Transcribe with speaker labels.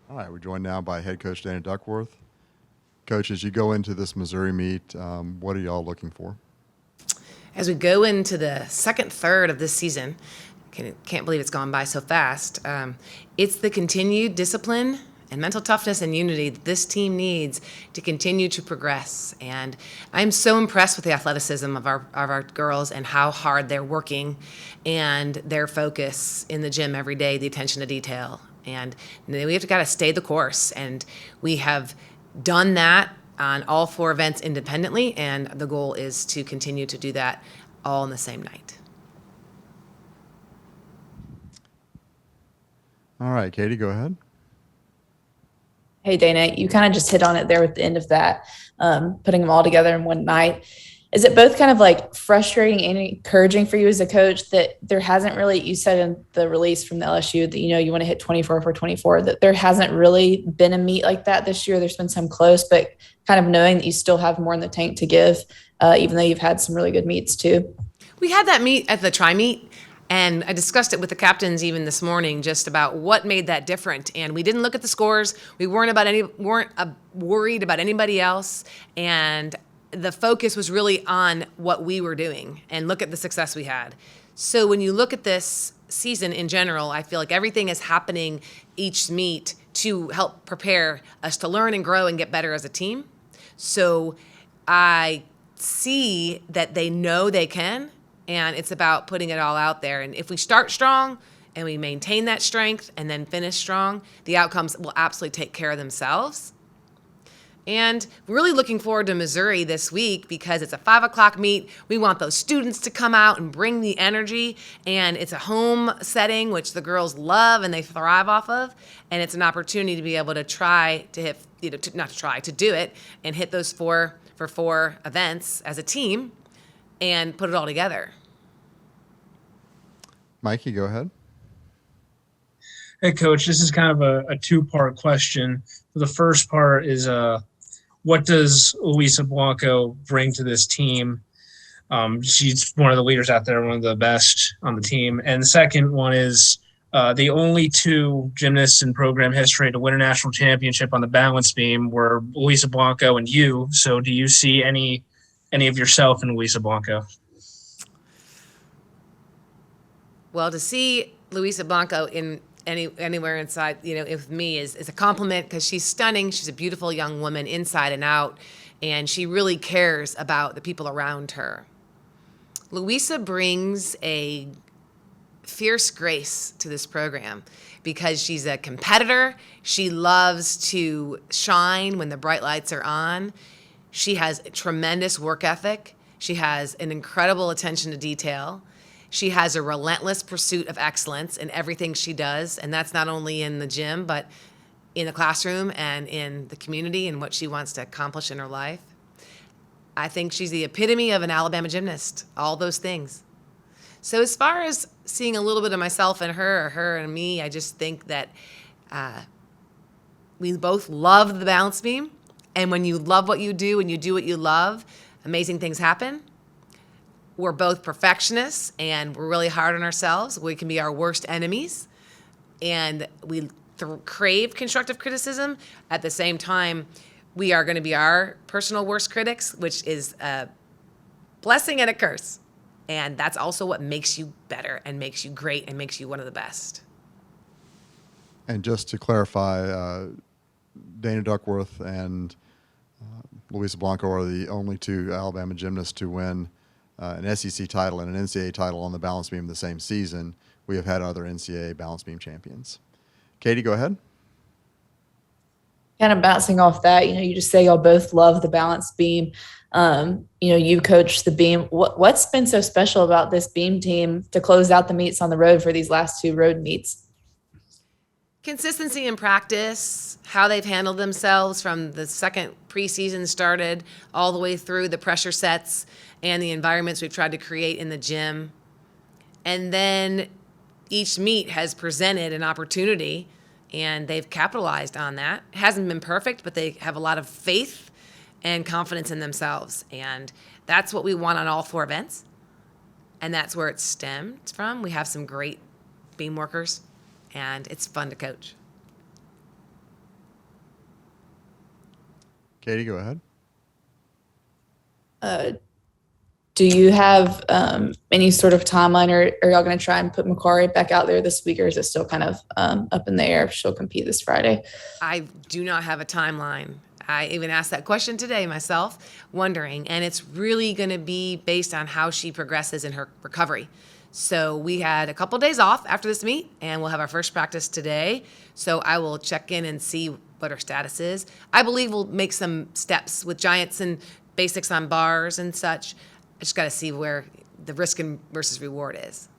Speaker 1: All right, we're joined now by head coach Dana Duckworth. Coach, as you go into this Missouri meet, what are y'all looking for?
Speaker 2: As we go into the second third of this season, can't believe it's gone by so fast. It's the continued discipline and mental toughness and unity that this team needs to continue to progress. And I'm so impressed with the athleticism of our girls and how hard they're working and their focus in the gym every day, the attention to detail. And we have to got to stay the course. And we have done that on all four events independently, and the goal is to continue to do that all in the same night.
Speaker 1: All right, Katie, go ahead.
Speaker 3: Hey, Dana, you kind of just hit on it there at the end of that, putting them all together in one night. Is it both kind of like frustrating and encouraging for you as a coach that there hasn't really, you said in the release from the LSU that, you want to hit 24 for 24, that there hasn't really been a meet like that this year? There's been some close, but kind of knowing that you still have more in the tank to give, even though you've had some really good meets too.
Speaker 2: We had that meet at the tri-meet, and I discussed it with the captains even this morning, just about what made that different. And we didn't look at the scores. We weren't worried about anybody else, and the focus was really on what we were doing. And look at the success we had. So when you look at this season in general, I feel like everything is happening each meet to help prepare us to learn and grow and get better as a team. So I see that they know they can, and it's about putting it all out there. And if we start strong and we maintain that strength and then finish strong, the outcomes will absolutely take care of themselves. And we're really looking forward to Missouri this week because it's a 5 o'clock meet. We want those students to come out and bring the energy. And it's a home setting, which the girls love and they thrive off of. And it's an opportunity to be able to try to hit, to do it and hit those 4 for 4 events as a team and put it all together.
Speaker 1: Mikey, go ahead.
Speaker 4: Hey, Coach, this is kind of a two-part question. The first part is what does Luisa Blanco bring to this team? She's one of the leaders out there, one of the best on the team. And the second one is the only 2 gymnasts in program history to win a national championship on the balance beam were Luisa Blanco and you. So do you see any of yourself in Luisa Blanco?
Speaker 2: Well, to see Luisa Blanco in anywhere inside, with me is a compliment because she's stunning. She's a beautiful young woman inside and out, and she really cares about the people around her. Luisa brings a fierce grace to this program because she's a competitor. She loves to shine when the bright lights are on. She has a tremendous work ethic. She has an incredible attention to detail. She has a relentless pursuit of excellence in everything she does, and that's not only in the gym, but in the classroom and in the community and what she wants to accomplish in her life. I think she's the epitome of an Alabama gymnast, all those things. So as far as seeing a little bit of myself in her or her and me, I just think that we both love the balance beam. And when you love what you do and you do what you love, amazing things happen. We're both perfectionists and we're really hard on ourselves. We can be our worst enemies. And we crave constructive criticism. At the same time, we are going to be our personal worst critics, which is a blessing and a curse. And that's also what makes you better and makes you great and makes you one of the best.
Speaker 1: And just to clarify, Dana Duckworth and Luisa Blanco are the only 2 Alabama gymnasts to win an SEC title and an NCAA title on the balance beam the same season. We have had other NCAA balance beam champions. Katie, go ahead.
Speaker 3: Kind of bouncing off that, you just say y'all both love the balance beam. You coach the beam. What's been so special about this beam team to close out the meets on the road for these last 2 road meets?
Speaker 2: Consistency in practice, how they've handled themselves from the second preseason started all the way through the pressure sets and the environments we've tried to create in the gym. And then each meet has presented an opportunity and they've capitalized on that. It hasn't been perfect, but they have a lot of faith and confidence in themselves. And that's what we want on all 4 events. And that's where it stems from. We have some great beam workers, and it's fun to coach.
Speaker 1: Katie, go ahead.
Speaker 3: Do you have any sort of timeline, or are y'all going to try and put Macari back out there this week, or is it still kind of up in the air if she'll compete this Friday?
Speaker 2: I do not have a timeline. I even asked that question today myself, wondering, and it's really going to be based on how she progresses in her recovery. So we had a couple days off after this meet, and we'll have our first practice today. So I will check in and see what her status is. I believe we'll make some steps with giants and basics on bars and such. I just got to see where the risk and versus reward is.